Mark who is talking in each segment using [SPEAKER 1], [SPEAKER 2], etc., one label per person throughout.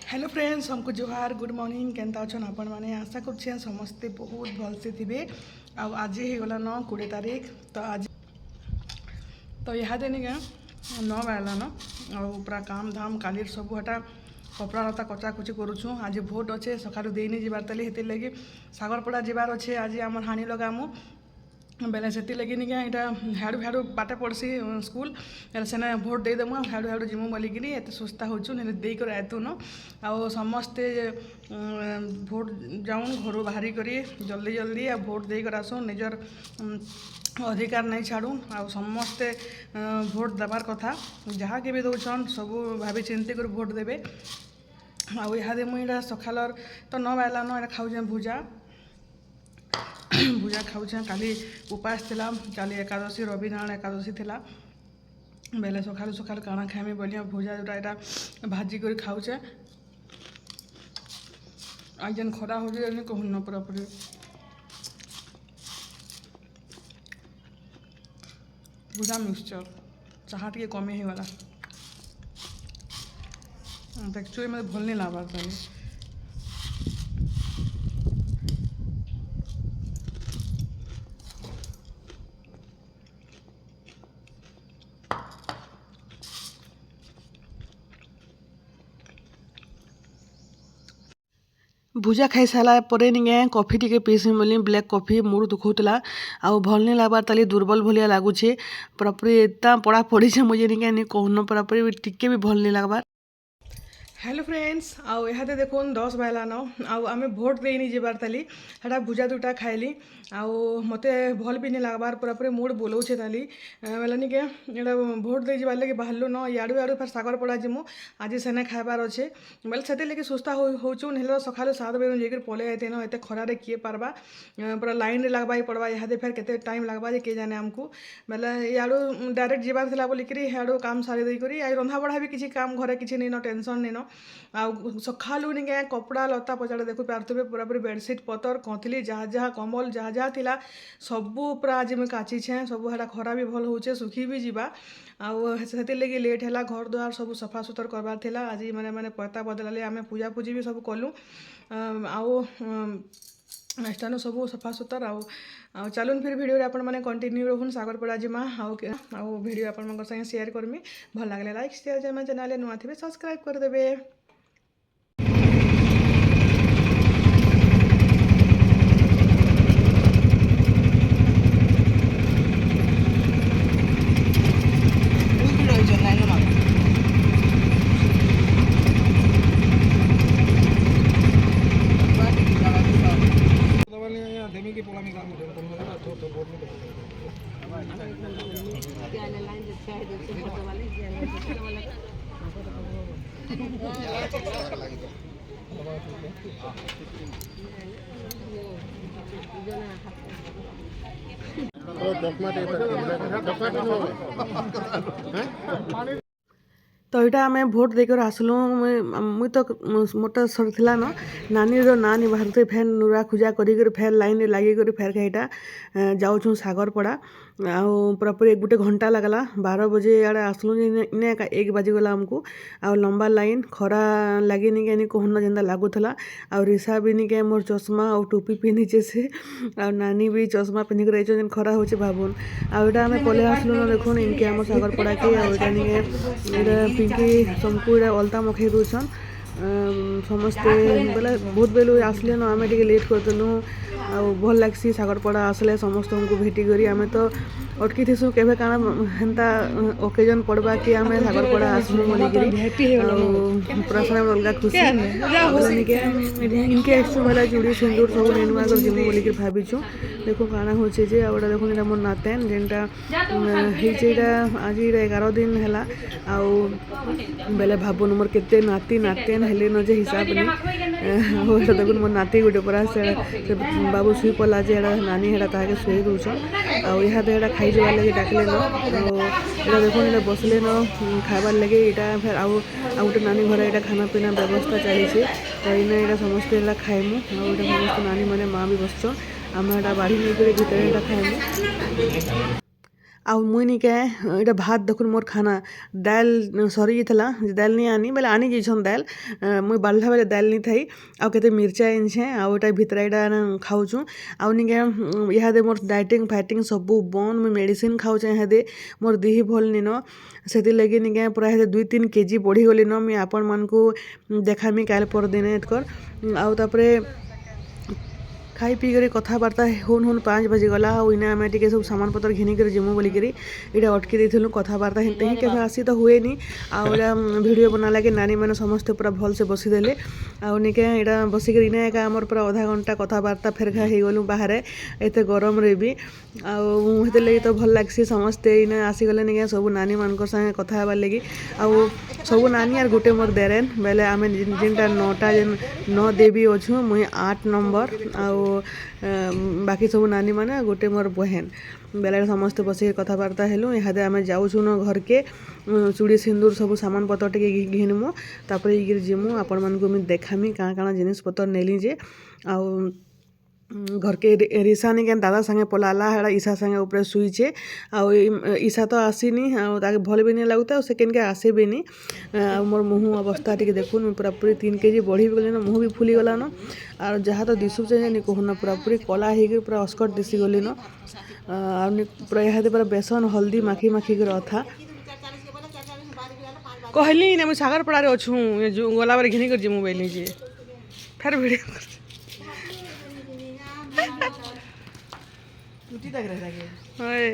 [SPEAKER 1] Hello friends, हमको जोहार, good morning. केनता अच्छन आपण मैंने आशा कर समस्ते बहुत भलसे थे। आज होगला न 20 तारीख। तो आज तो यहाँ दिन क्या 9 बाजला न पूरा काम धाम काली सब हटा कपड़ा लता कचाकुची करुछूँ। आज भोट अच्छे सकालू देनी जबार ताली हेतिर लगी सागरपड़ा जबार अच्छे। आज आम हाणी लगामु बेले से लगे निका यहाँ हाड़ू हाड़ू बाटे पड़सी स्कूल सेना भोट देदेमु हाड़ू हाड़ू जिमु बोलिकी एत सुस्ता होचु देकर आयतु न आउ समस्ते भोट जाऊन घर बाहरी करी जल्दी जल्दी आ भोट देकर आसू निजर अधिकार नहीं छाड़ू आ समस्ते भोट देवार कथा जहाँ के भी दौन सब भाभी चिंती कर भोट देवे। आ इहादे मुझे सकालर तो 9 बाजला न यहाँ खाऊे भुजा भुजा खाऊे काली उपास थिला काली एकादशी रविनारायण एकादशी थिला बेले सकालू सकालू काना खाइमी बोलिया भुजा जोटा यहाँ भाजी कर खाऊे। आज जेन खरा हो कहून पूरापूरी भुजा मिक्सचर चाह टे कमी होगा एक्चुअली मतलब भल नहीं लगवार ताली भुजा खाई सारा पर निके कॉफी टी पीसी बोली ब्लैक कॉफी मुड़ दुखुला आउ भल नहीं लगवार ताली दुर्बल भलिया लगुचे पूरापूरी इतना पड़ा पड़ी से मुझे निके कहून पूरापूरी टिके भी भल नहीं लगवार। हेलो फ्रेंड्स, आउ यहाँ देखो 10 बाजला न आम भोट देनी जबार ताली हटा भुजा दुटा खाइली आउ मते भल भी नहीं लगवार पूरापूरी मूड बोलाऊे ताली बेला निके यहाँ भोट दे जबार लगे बाहरलु न याड़ू याड़ू फिर सागर पड़ा जिमु आज सेने खाइबार अच्छे बेले से लगे सुस्ता होचु ना सका 7 बजे जाकर पलि आते न एत खरारे किए पार्बा पूरा लाइन रे लगवा पड़वा यहाँ फिर केते टाइम लगवा जे किए जाने आमको बेले याड़ू डायरेक्ट जबार था बोलिकी याड़ू काम सारी देकर रंधा बढ़ा भी किसी काम घरे किसी नहीं न टेंशन नहीं न आ सकालू निके कपड़ा लता पचाड़े देखु पारे पूरापूरी बेडसीट पतर कथली जहाँ जहाँ कम्बल जहाँ जहाँ थिला सबू पूरा आज मुझे काचिछे सब है खरा भी भल होचे सुखी भी जीवा आते लगे लेट है घर द्वार सब सफा सुतर करवार थिला आज मैंने मैंने पता बदलाले आम पूजा पूजी भी सब कलु आउ स्टानु सब सफा सुतर आउ चलून फिर वीडियो आपण मैंने कंटिन्यू रोहन सागरपड़ा जिमा आउ वीडियो आपण संगे शेयर करमी भल लगे लाइक शेयर जमा चैनल नुआ थे सब्सक्राइब करदेवे। तो यहाँ आम भोट देकर आसलु मुई तो मोटा सरला न नानी नानी बाहर फेर नुरा खुजा कर फेर लाइन लगे फेर यहाँ जाऊँ सागरपड़ा आउ पूरापूरी 1 घंटा लगला 12 बजे आड़े आसलु इने 1 बाजीगला आमको आउ लंबा लाइन खरा लगे निके कहून जेनता लगुला आउ रिसा भी निके मोर चश्मा और टोपी पिंधिचे से आ नानी भी चश्मा पिंधिक रही जेन खरा हो भावुन आउटा आम पलि आसलु न देखुन इनके आम सागरपड़ा के आउटा निके पिंकी समको अलता मखई दूसन समस्ते बोले बहुत बेलू आसले न आम लेट करदेलु आ भल लग्सी सागरपड़ा आसले समस्त को भेटी करी आम तो अटकी थीसु केवे काना हेन्ता ओकेजन पड़वा कि आम सागरपड़ा आसमु बोलिकी प्रश्न अलग खुशी इनके आसु बोला चूड़ी सिंदूर सब नेनुआ कर जिमु बोलिकी भाविछु देखो काना होचे जे आउटा देखो इटा मोर नातेन जेनटा हेइचेटा आज 11 दिन हैला आउ बेले भाबुन मोर केते नाती नातेन हेले न जे हिसाब नहीं ओटा देखुन मोर नाती गोटे पूरा से बाबू शुई पला जे नानी हेड़ा ताके शुई दूछन आउ यहाँ एटा खाई जबार लगे डाकले न एटा देखुन एटा बसले न खाबार लगे यहाँ फिर आउ गोटे नानी घर यहाँ खाना पीना व्यवस्था चली तो इना यहाँ समस्ते खाइमु आउ समस्त नानी मैंने माँ भी बसछन आम यहाँ बाढ़ी नहीं भितर यहाँ खाइमु ଆଉ ମୁଇଁ ନିକେ ଇଟା ଭାତ୍ ଦେଖୁନ୍ ମୋର୍ ଖାନା ଦାଏଲ୍ ସରି ଯାଇଥିଲା ଦାଏଲ୍ ନି ଆନି ବେଲେ ଆନି ଯାଇଛନ୍ ଦାଏଲ୍ ମୁଇଁ ବାଢ଼ିଲା ବେଲେ ଦାଏଲ୍ ନି ଥାଇ ଆଉ କେତେ ମିର୍ଚା ଆନିଛେଁ ଆଉ ଇଟା ଭିତ୍ରେ ଇଟା ଖାଉଛୁଁ ଆଉ ନିକେ ଇହାଦେ ମୋର୍ ଡାଇଟିଂ ଫାଇଟିଂ ସବୁ ବନ୍ଦ୍ ମୁଇଁ ମେଡ଼ିସିନ୍ ଖାଉଛେଁ ଇହାଦେ ମୋର୍ ଦିହି ଭଲ୍ ନିନ ସେଥିର୍ଲାଗି ନିକେ ପୁରା ଇହାଦେ 2-3 କେଜି ବଢ଼ିଗଲିନ ମୁଇଁ ଆପଣମାନ୍କୁ ଦେଖାମି କାଏଲ୍ ପର୍ଦିନେ ଏତ୍କର୍ ଆଉ ତାପରେ ଖାଇ ପିଇକରି କଥାବାର୍ତ୍ତା ହୁନ୍ 5 ବାଜିଗଲା ଆଉ ଇନେ ଆମେ ଟିକେ ସବୁ ସାମାନ୍ ପତର୍ ଘିନିକରି ଯିମୁ ବୋଲିକିରି ଇଟା ଅଟ୍କି ଦେଇଥିଲୁ କଥାବାର୍ତ୍ତା ହେନ୍ତେ ହିଁ କେବେ ଆସି ତ ହୁଏନି ଆଉ ଇଟା ଭିଡ଼ିଓ ବନାଲାଗି ନାନୀମାନେ ସମସ୍ତେ ପୁରା ଭଲ୍ସେ ବସିଦେଲେ ଆଉ ନିକେ ଇଟା ବସିକିରି ଇନେ ଏକା ଆମର୍ ପୁରା ଅଧା ଘଣ୍ଟା କଥାବାର୍ତ୍ତା ଫେର୍ଘା ହେଇଗଲୁ ବାହାରେ ଏତେ ଗରମ୍ରେ ବି ଆଉ ହେଥିର୍ଲାଗି ତ ଭଲ୍ ଲାଗ୍ସି ସମସ୍ତେ ଇନେ ଆସିଗଲେ ନିକେ ସବୁ ନାନୀମାନଙ୍କର୍ ସାଙ୍ଗେ କଥା ହେବାର୍ ଲାଗି ଆଉ ସବୁ ନାନୀ ଆର୍ ଗୁଟେ ମୋର୍ ଦେରେନ୍ ବେଲେ ଆମେ ଯେନ୍ଟା 9ଟା ଯେନ୍ 9 ଦେବୀ ଅଛୁଁ ମୁଇଁ 8 ନମ୍ବର୍ ଆଉ ବାକି ସବୁ ନାନୀମାନେ ଗୁଟେ ମୋର୍ ବହେନ୍ ବେଲେ ସମସ୍ତେ ବସିକି କଥାବାର୍ତ୍ତା ହେଲୁ ଇହାଦେ ଆମେ ଯାଉଛୁନ ଘର୍କେ ଚୁଡ଼ି ସିନ୍ଦୁର୍ ସବୁ ସାମାନ୍ ପତର୍ ଟିକେ ଘିନ୍ମୁ ତାପରେ ଇକିରି ଯିମୁ ଆପଣମାନ୍କୁ ମୁଇଁ ଦେଖାମି କାଣା କାଣା ଜିନିଷ୍ ପତର୍ ନେଲି ଯେ ଆଉ ଘର୍କେ ରିସା ନିକେ ଦାଦା ସାଙ୍ଗେ ପଲାଲା ହେଟା ଇଶା ସାଙ୍ଗେ ଉପରେ ଶୁଇଛେ ଆଉ ଇଶା ତ ଆସିନି ଆଉ ତାକେ ଭଲ୍ ବି ନି ଲାଗୁତା ଆଉ ସେ କେନ୍କେ ଆସେବିନି ଆଉ ମୋର୍ ମୁହୁଁ ଅବସ୍ଥା ଟିକେ ଦେଖୁନ୍ ପୁରାପୁରି 3 କେଜି ବଢ଼ି ଗଲିନ ମୁହୁଁ ବି ଫୁଲିଗଲାନ ଆଉ ଯାହା ତ ଦିଶୁଛେ ଯେ ନି କହୁନ ପୁରାପୁରି କଲା ହେଇକିରି ପୁରା ଅସ୍କଟ୍ ଦିଶିଗଲିନ ଆଉ ପୁରା ଇହାଦେ ପୁରା ବେସନ୍ ହଲ୍ଦୀ ମାଖି ମାଖିକରି ଅଥା କହିଲି ନେ ମୁଇଁ ସାଗର୍ପଡ଼ାରେ ଅଛୁଁ ଗଲାବେଳେ ଘିନିକରି ଯିମୁ ବେଲି ଯେ ଫେର୍ ଭିଡ଼ିଓ ହଏ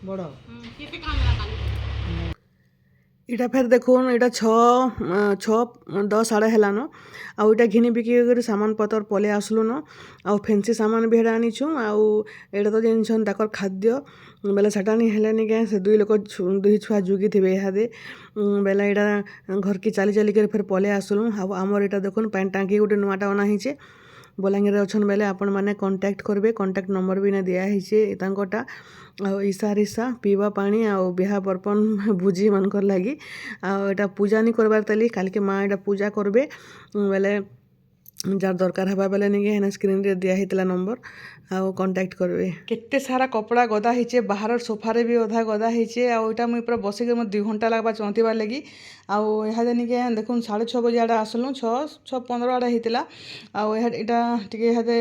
[SPEAKER 1] ବଡ଼ ଇଟା ଫେର୍ ଦେଖୁନ୍ ଇଟା 6-10 ଆଡ଼େ ହେଲାନ ଆଉ ଇଟା ଘିନି ବିକି କରି ସାମାନ୍ ପତର୍ ପଲେଇ ଆସ୍ଲୁନ ଆଉ ଫେନ୍ସି ସାମାନ୍ ବି ହେଟା ଆନିଛୁଁ ଆଉ ଏଇଟା ତ ଜାନିଛନ୍ ତାକର୍ ଖାଦ୍ୟ ବେଲେ ସେଟା ନି ହେଲେ ନିକେ ସେ ଦୁଇ ଛୁଆ ଯୁଗିଥିବେ ଇହାଦେ ବେଲେ ଇଟା ଘର୍କେ ଚାଲି ଚାଲିକରି ଫେର୍ ପଲେଇ ଆସ୍ଲୁ ଆଉ ଆମର୍ ଇଟା ଦେଖୁନ୍ ପାଏନ୍ ଟାଙ୍କି ଗୁଟେ ନୂଆଟା ଅନା ହେଇଛେ ବଲାଙ୍ଗୀର୍ରେ ଅଛନ୍ ବେଲେ ଆପଣମାନେ କଣ୍ଟାକ୍ଟ କରିବେ କଣ୍ଟାକ୍ଟ ନମ୍ବର୍ ବି ଇନେ ଦିଆହେଇଛେ ତାଙ୍କର୍ଟା ଆଉ ଇଶା ରିସା ପିଇବା ପାଣି ଆଉ ବିହା ବର୍ପନ୍ ଭୁଜିମାନଙ୍କର୍ ଲାଗି ଆଉ ଏଟା ପୂଜା ନି କର୍ବାର୍ ତାଲି କାଲ୍କେ ମା ଏଟା ପୂଜା କର୍ବେ ବେଲେ ଯାର୍ ଦର୍କାର୍ ହେବା ବେଲେ ନିକେ ହେନେ ସ୍କ୍ରିନ୍ରେ ଦିଆ ହେଇଥିଲା ନମ୍ବର୍ ଆଉ କଣ୍ଟାକ୍ଟ କରିବେ କେତେ ସାରା କପଡ଼ା ଗଦା ହେଇଛେ ବାହାରର୍ સોફାରେ ବି ଅଧା ଗଦା ହେଇଛେ ଆଉ ଇଟା ମୁଇଁ ପୁରା ବସିକି ମୋର୍ 2 ଘଣ୍ଟା ଲାଗ୍ବା ଚନ୍ତିବାର୍ ଲାଗି ଆଉ ଇହାଦେ ନିକେ ଦେଖୁନ୍ 6:30 ବଜେ ଆଡ଼େ ଆସ୍ଲୁ 6:15 ଆଡ଼େ ହେଇଥିଲା ଆଉ ଇଟା ଟିକେ ଇହାଦେ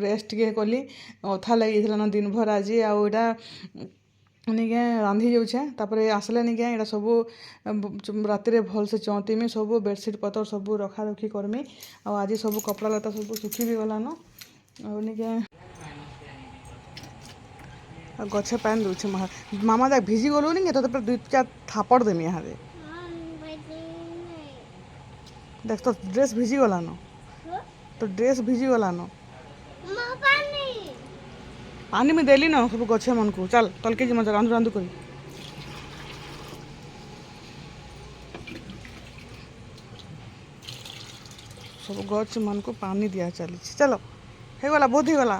[SPEAKER 1] ରେଷ୍ଟ୍ ଟିକେ କଲି ଅଥା ଲାଗିଯାଇଥିଲା ନା ଦିନ୍ ଭର୍ ଆଜି ଆଉ ଇଟା ନିକେ ରାନ୍ଧି ଯାଉଛେଁ ତାପରେ ଆସ୍ଲେ ନିକେ ଇଟା ସବୁ ରାତିରେ ଭଲ୍ସେ ଚନ୍ତିମି ସବୁ ବେଡ଼ସିଟ୍ ପତର୍ ସବୁ ରଖାରଖି କର୍ମି ଆଉ ଆଜି ସବୁ କପଡ଼ା ଲତା ସବୁ ଶୁଖି ବି ଗଲାନ ଆଉ ନିକେ ଆଉ ଗଛେ ପାଏନ୍ ଦଉଛେ ମାମା ଯାକ ଭିଜି ଗଲୁନି କି ତତେ 2-4 ଥାପଡ଼୍ ଦେମି ଇହାଦେ देख तो ड्रेस भिजी गलान तो ड्रेस भिजी गलान पानी में देली न सब गछे मन को चल तलके जी मजा रांधु रांधु करी सब गछ मन को पानी दिया चली चलो हे गला बहुत ही गला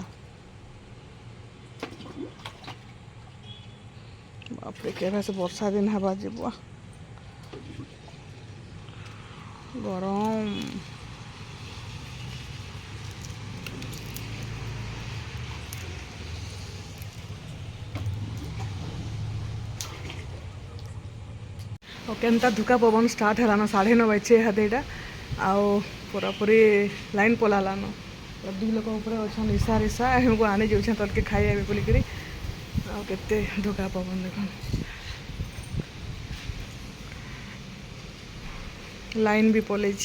[SPEAKER 1] बाप रे केबे से वर्षा दिन हवा जीवा गरम और केनता धुका पवन स्टार्ट है 9:30 बजे हादेटा आउ पूरापूरी लाइन पलालान 2 लोक ऊपर अच्छा ईसा रीसा हमको आने जाऊँ तलके खाइबे बोलिकी आते धुका पवन देख लाइन भी पलैछ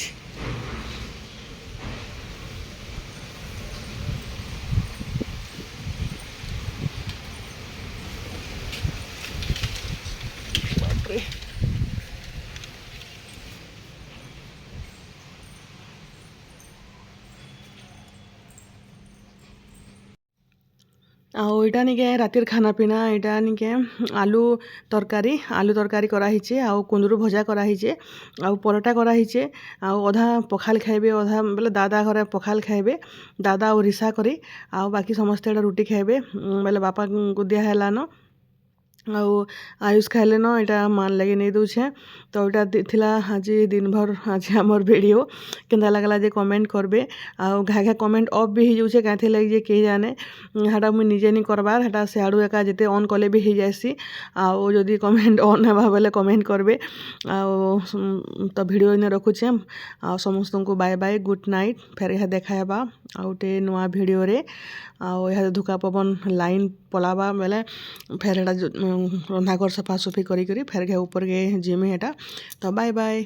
[SPEAKER 1] बापरे ଆଉ ଇଟା ନିକେ ରାତିର୍ ଖାନା ପିନା ଇଟା ନିକେ ଆଲୁ ତରକାରୀ କରାହେଇଛେ ଆଉ କୁନ୍ଦୁରୁ ଭଜା କରାହେଇଛେ ଆଉ ପରଟା କରାହେଇଛେ ଆଉ ଅଧା ପଖାଲ୍ ଖାଇବେ ଅଧା ବେଲେ ଦାଦା ଘରେ ପଖାଲ୍ ଖାଇବେ ଦାଦା ଆଉ ରିସା କରି ଆଉ ବାକି ସମସ୍ତେ ଇଟା ରୁଟି ଖାଇବେ ବେଲେ ବାପାଙ୍କୁ ଦିଆ ହେଲାନ ଆଉ ଆୟୁଷ ଖାଇଲେନ ଇଟା ମାର୍ ଲାଗି ନେଇ ଦଉଛେ ତ ଇଟା ଥିଲା ଆଜି ଦିନଭର ଆଜି ଆମର୍ ଭିଡ଼ିଓ କେନ୍ତା ଲାଗଲା ଯେ କମେଣ୍ଟ କରବେ ଆଉ ଘା କମେଣ୍ଟ ଅଫ୍ ବି ହେଇଯାଉଛେ କାଁଥିର୍ ଲାଗି ଯେ କେହି ଜାନେ ହେଟା ମୁଇଁ ନିଜେ ନି କରବାର୍ ହେଟା ସିଆଡ଼ୁ ଏକା ଯେତେ ଅନ୍ କଲେ ବି ହେଇଯାଏସି ଆଉ ଯଦି କମେଣ୍ଟ ଅନ୍ ହେବା ବେଲେ କମେଣ୍ଟ କରବେ ଆଉ ତ ଭିଡ଼ିଓ ଇନେ ରଖୁଛେ ଆଉ ସମସ୍ତଙ୍କୁ ବାଏ ବାଏ ଗୁଡ୍ ନାଇଟ୍ ଫେର୍ ଏହା ଦେଖା ହେବା ଆଉ ଗୋଟେ ନୂଆ ଭିଡ଼ିଓରେ ଆଉ ଏହା ଧୁକା ପବନ ଲାଇନ୍ ପଲାବା ବେଲେ ଫେର୍ ହେଟା ରନ୍ଧାଘର ସଫାସୁଫି କରିକରି ଫେର୍ ଘେ ଉପରକେ ଯିମି ହେଟା ତ ବାଏ ବାଏ।